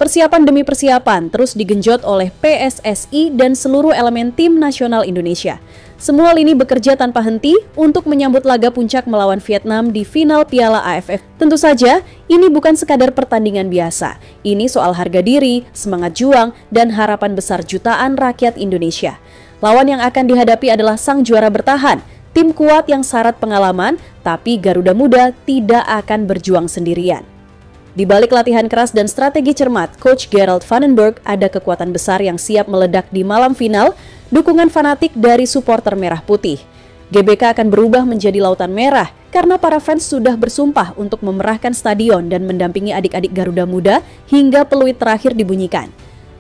Persiapan demi persiapan terus digenjot oleh PSSI dan seluruh elemen tim nasional Indonesia. Semua lini bekerja tanpa henti untuk menyambut laga puncak melawan Vietnam di final Piala AFF. Tentu saja, ini bukan sekadar pertandingan biasa. Ini soal harga diri, semangat juang, dan harapan besar jutaan rakyat Indonesia. Lawan yang akan dihadapi adalah sang juara bertahan, tim kuat yang syarat pengalaman, tapi Garuda Muda tidak akan berjuang sendirian. Di balik latihan keras dan strategi cermat, Coach Gerald Vandenberg ada kekuatan besar yang siap meledak di malam final, dukungan fanatik dari supporter merah putih. GBK akan berubah menjadi lautan merah karena para fans sudah bersumpah untuk memerahkan stadion dan mendampingi adik-adik Garuda Muda hingga peluit terakhir dibunyikan.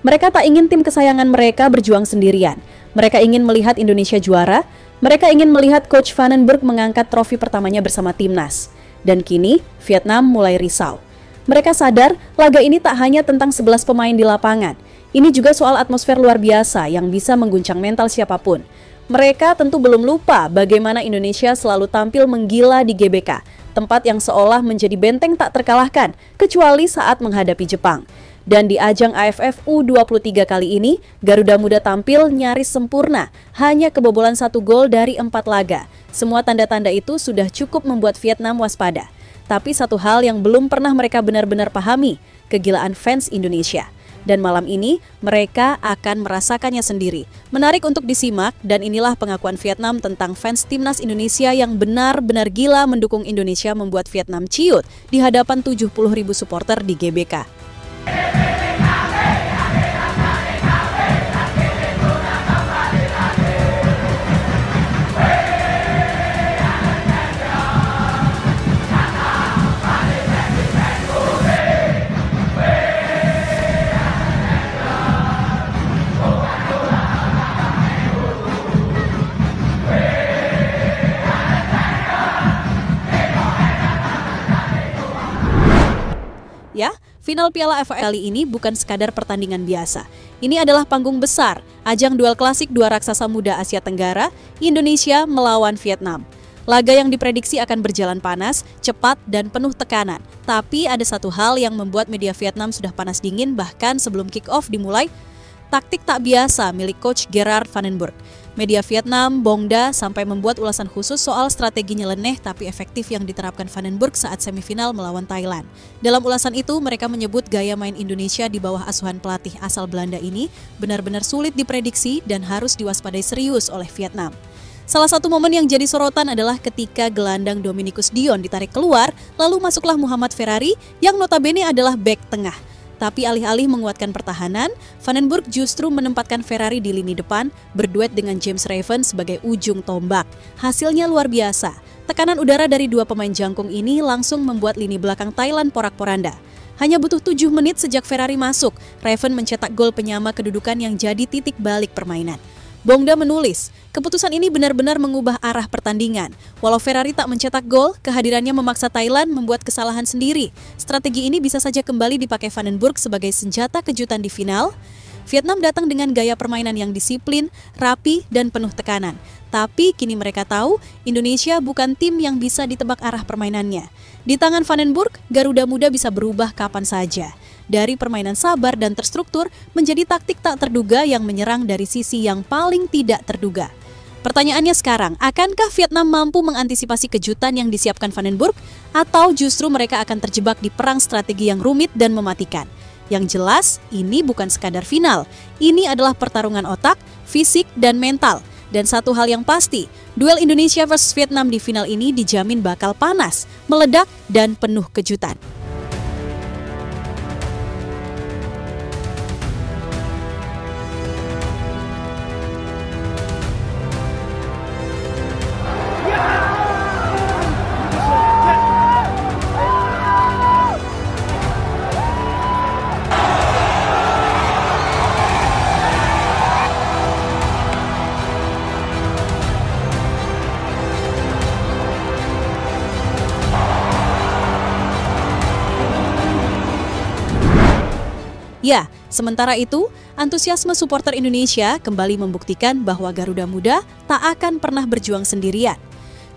Mereka tak ingin tim kesayangan mereka berjuang sendirian. Mereka ingin melihat Indonesia juara, mereka ingin melihat Coach Vandenberg mengangkat trofi pertamanya bersama timnas. Dan kini, Vietnam mulai risau. Mereka sadar laga ini tak hanya tentang 11 pemain di lapangan. Ini juga soal atmosfer luar biasa yang bisa mengguncang mental siapapun. Mereka tentu belum lupa bagaimana Indonesia selalu tampil menggila di GBK, tempat yang seolah menjadi benteng tak terkalahkan, kecuali saat menghadapi Jepang. Dan di ajang AFF U23 kali ini, Garuda Muda tampil nyaris sempurna, hanya kebobolan 1 gol dari 4 laga. Semua tanda-tanda itu sudah cukup membuat Vietnam waspada. Tapi satu hal yang belum pernah mereka benar-benar pahami, kegilaan fans Indonesia. Dan malam ini, mereka akan merasakannya sendiri. Menarik untuk disimak, dan inilah pengakuan Vietnam tentang fans timnas Indonesia yang benar-benar gila mendukung Indonesia membuat Vietnam ciut di hadapan 70.000 supporter di GBK. Ya, final Piala AFF kali ini bukan sekadar pertandingan biasa. Ini adalah panggung besar, ajang duel klasik dua raksasa muda Asia Tenggara, Indonesia melawan Vietnam. Laga yang diprediksi akan berjalan panas, cepat, dan penuh tekanan. Tapi ada satu hal yang membuat media Vietnam sudah panas dingin bahkan sebelum kick-off dimulai, taktik tak biasa milik Coach Gerard Vandenberg. Media Vietnam, Bongda, sampai membuat ulasan khusus soal strategi nyeleneh tapi efektif yang diterapkan Vandenberg saat semifinal melawan Thailand. Dalam ulasan itu, mereka menyebut gaya main Indonesia di bawah asuhan pelatih asal Belanda ini benar-benar sulit diprediksi dan harus diwaspadai serius oleh Vietnam. Salah satu momen yang jadi sorotan adalah ketika gelandang Dominikus Dion ditarik keluar, lalu masuklah Muhammad Ferrari yang notabene adalah bek tengah. Tapi alih-alih menguatkan pertahanan, Vandenberg justru menempatkan Ferrari di lini depan, berduet dengan James Raven sebagai ujung tombak. Hasilnya luar biasa. Tekanan udara dari dua pemain jangkung ini langsung membuat lini belakang Thailand porak-poranda. Hanya butuh 7 menit sejak Ferrari masuk, Raven mencetak gol penyama kedudukan yang jadi titik balik permainan. Bongda menulis, keputusan ini benar-benar mengubah arah pertandingan. Walau Ferrari tak mencetak gol, kehadirannya memaksa Thailand membuat kesalahan sendiri. Strategi ini bisa saja kembali dipakai Vandenberg sebagai senjata kejutan di final. Vietnam datang dengan gaya permainan yang disiplin, rapi, dan penuh tekanan. Tapi kini mereka tahu, Indonesia bukan tim yang bisa ditebak arah permainannya. Di tangan Vandenberg, Garuda Muda bisa berubah kapan saja. Dari permainan sabar dan terstruktur menjadi taktik tak terduga yang menyerang dari sisi yang paling tidak terduga. Pertanyaannya sekarang, akankah Vietnam mampu mengantisipasi kejutan yang disiapkan Vandenberg atau justru mereka akan terjebak di perang strategi yang rumit dan mematikan? Yang jelas, ini bukan sekadar final. Ini adalah pertarungan otak, fisik, dan mental. Dan satu hal yang pasti, duel Indonesia versus Vietnam di final ini dijamin bakal panas, meledak, dan penuh kejutan. Ya, sementara itu, antusiasme supporter Indonesia kembali membuktikan bahwa Garuda Muda tak akan pernah berjuang sendirian.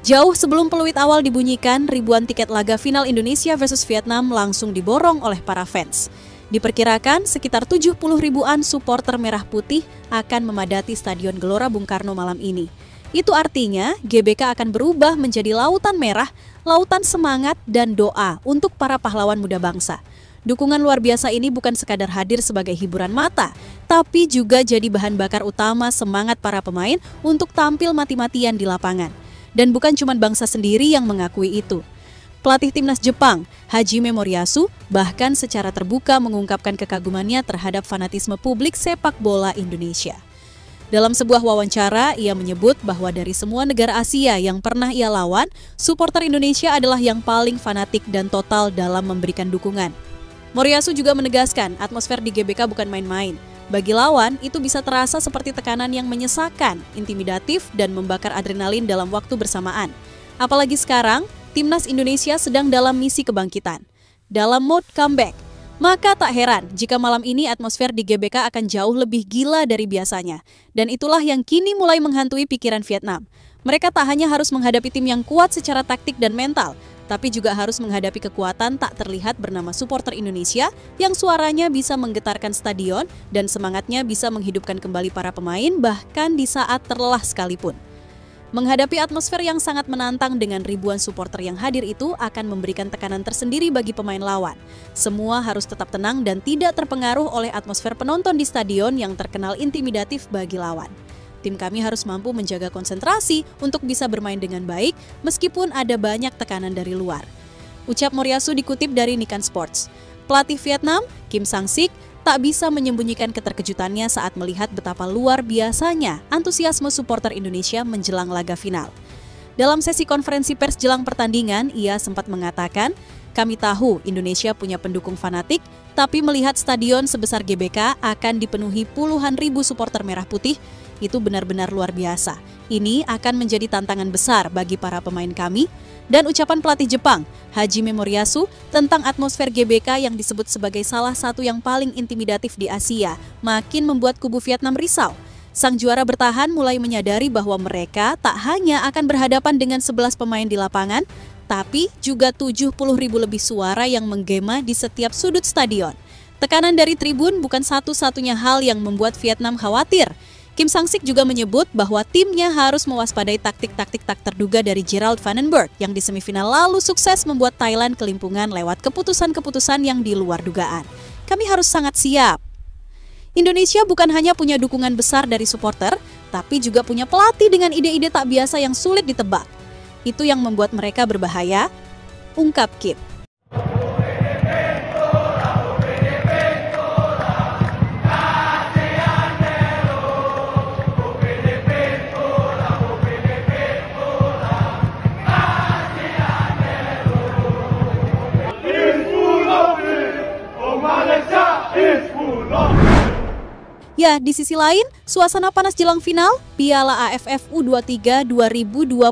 Jauh sebelum peluit awal dibunyikan, ribuan tiket laga final Indonesia versus Vietnam langsung diborong oleh para fans. Diperkirakan sekitar 70 ribuan supporter merah putih akan memadati Stadion Gelora Bung Karno malam ini. Itu artinya GBK akan berubah menjadi lautan merah, lautan semangat dan doa untuk para pahlawan muda bangsa. Dukungan luar biasa ini bukan sekadar hadir sebagai hiburan mata, tapi juga jadi bahan bakar utama semangat para pemain untuk tampil mati-matian di lapangan. Dan bukan cuma bangsa sendiri yang mengakui itu. Pelatih timnas Jepang, Hajime Moriyasu, bahkan secara terbuka mengungkapkan kekagumannya terhadap fanatisme publik sepak bola Indonesia. Dalam sebuah wawancara, ia menyebut bahwa dari semua negara Asia yang pernah ia lawan, supporter Indonesia adalah yang paling fanatik dan total dalam memberikan dukungan. Moriyasu juga menegaskan atmosfer di GBK bukan main-main. Bagi lawan, itu bisa terasa seperti tekanan yang menyesakan, intimidatif, dan membakar adrenalin dalam waktu bersamaan. Apalagi sekarang, timnas Indonesia sedang dalam misi kebangkitan, dalam mode comeback. Maka tak heran jika malam ini atmosfer di GBK akan jauh lebih gila dari biasanya. Dan itulah yang kini mulai menghantui pikiran Vietnam. Mereka tak hanya harus menghadapi tim yang kuat secara taktik dan mental, tapi juga harus menghadapi kekuatan tak terlihat bernama supporter Indonesia yang suaranya bisa menggetarkan stadion dan semangatnya bisa menghidupkan kembali para pemain bahkan di saat terlelah sekalipun. Menghadapi atmosfer yang sangat menantang dengan ribuan supporter yang hadir itu akan memberikan tekanan tersendiri bagi pemain lawan. Semua harus tetap tenang dan tidak terpengaruh oleh atmosfer penonton di stadion yang terkenal intimidatif bagi lawan. Tim kami harus mampu menjaga konsentrasi untuk bisa bermain dengan baik meskipun ada banyak tekanan dari luar. Ucap Moriyasu dikutip dari Nikan Sports. Pelatih Vietnam, Kim Sang-sik, tak bisa menyembunyikan keterkejutannya saat melihat betapa luar biasanya antusiasme supporter Indonesia menjelang laga final. Dalam sesi konferensi pers jelang pertandingan, ia sempat mengatakan, "Kami tahu Indonesia punya pendukung fanatik, tapi melihat stadion sebesar GBK akan dipenuhi puluhan ribu supporter merah putih, itu benar-benar luar biasa. Ini akan menjadi tantangan besar bagi para pemain kami." Dan ucapan pelatih Jepang, Hajime Moriyasu, tentang atmosfer GBK yang disebut sebagai salah satu yang paling intimidatif di Asia, makin membuat kubu Vietnam risau. Sang juara bertahan mulai menyadari bahwa mereka tak hanya akan berhadapan dengan 11 pemain di lapangan, tapi juga 70 ribu lebih suara yang menggema di setiap sudut stadion. Tekanan dari tribun bukan satu-satunya hal yang membuat Vietnam khawatir. Kim Sang-sik juga menyebut bahwa timnya harus mewaspadai taktik-taktik tak terduga dari Gerald Vandenberg yang di semifinal lalu sukses membuat Thailand kelimpungan lewat keputusan-keputusan yang di luar dugaan. Kami harus sangat siap. Indonesia bukan hanya punya dukungan besar dari supporter, tapi juga punya pelatih dengan ide-ide tak biasa yang sulit ditebak. Itu yang membuat mereka berbahaya, ungkap Kim. Ya, di sisi lain, suasana panas jelang final Piala AFF U23 2025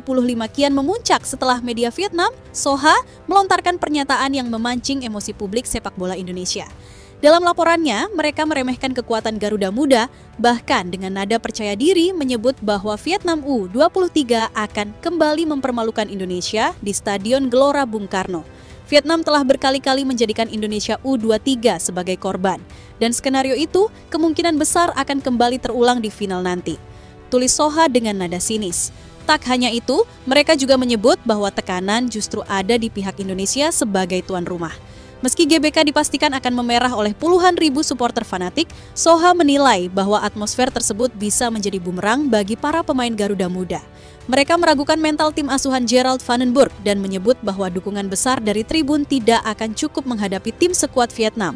kian memuncak setelah media Vietnam, Soha, melontarkan pernyataan yang memancing emosi publik sepak bola Indonesia. Dalam laporannya, mereka meremehkan kekuatan Garuda Muda, bahkan dengan nada percaya diri menyebut bahwa Vietnam U23 akan kembali mempermalukan Indonesia di Stadion Gelora Bung Karno. Vietnam telah berkali-kali menjadikan Indonesia U23 sebagai korban, dan skenario itu kemungkinan besar akan kembali terulang di final nanti. Tulis Soha dengan nada sinis. Tak hanya itu, mereka juga menyebut bahwa tekanan justru ada di pihak Indonesia sebagai tuan rumah. Meski GBK dipastikan akan memerah oleh puluhan ribu supporter fanatik, Soha menilai bahwa atmosfer tersebut bisa menjadi bumerang bagi para pemain Garuda Muda. Mereka meragukan mental tim asuhan Gerald Vandenberg dan menyebut bahwa dukungan besar dari tribun tidak akan cukup menghadapi tim sekuat Vietnam.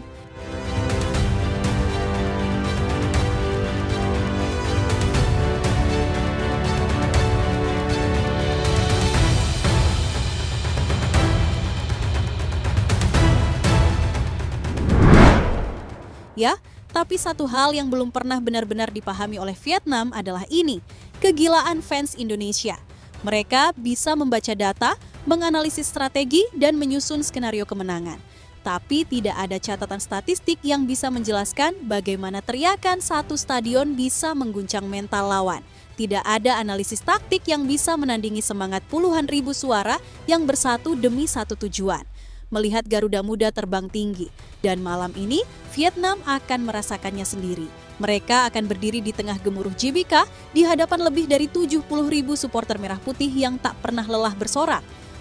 Ya, tapi satu hal yang belum pernah benar-benar dipahami oleh Vietnam adalah ini, kegilaan fans Indonesia. Mereka bisa membaca data, menganalisis strategi, dan menyusun skenario kemenangan. Tapi tidak ada catatan statistik yang bisa menjelaskan bagaimana teriakan satu stadion bisa mengguncang mental lawan. Tidak ada analisis taktik yang bisa menandingi semangat puluhan ribu suara yang bersatu demi satu tujuan. Melihat Garuda Muda terbang tinggi, dan malam ini Vietnam akan merasakannya sendiri. Mereka akan berdiri di tengah gemuruh GBK di hadapan lebih dari 70.000 supporter merah putih yang tak pernah lelah bersorak.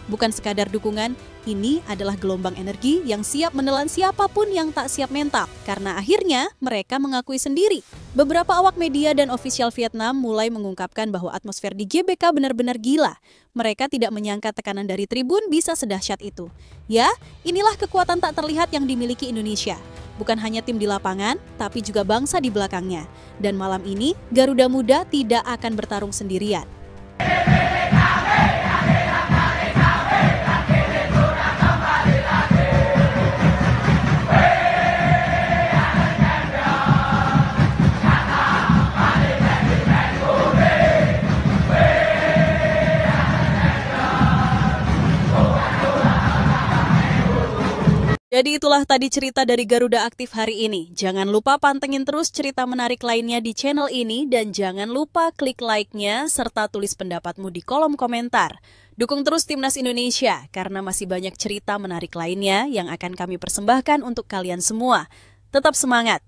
Bukan sekadar dukungan, ini adalah gelombang energi yang siap menelan siapapun yang tak siap mental. Karena akhirnya mereka mengakui sendiri. Beberapa awak media dan ofisial Vietnam mulai mengungkapkan bahwa atmosfer di GBK benar-benar gila. Mereka tidak menyangka tekanan dari tribun bisa sedahsyat itu. Ya, inilah kekuatan tak terlihat yang dimiliki Indonesia. Bukan hanya tim di lapangan, tapi juga bangsa di belakangnya. Dan malam ini, Garuda Muda tidak akan bertarung sendirian. Jadi itulah tadi cerita dari Garuda Aktif hari ini. Jangan lupa pantengin terus cerita menarik lainnya di channel ini dan jangan lupa klik like-nya serta tulis pendapatmu di kolom komentar. Dukung terus Timnas Indonesia karena masih banyak cerita menarik lainnya yang akan kami persembahkan untuk kalian semua. Tetap semangat!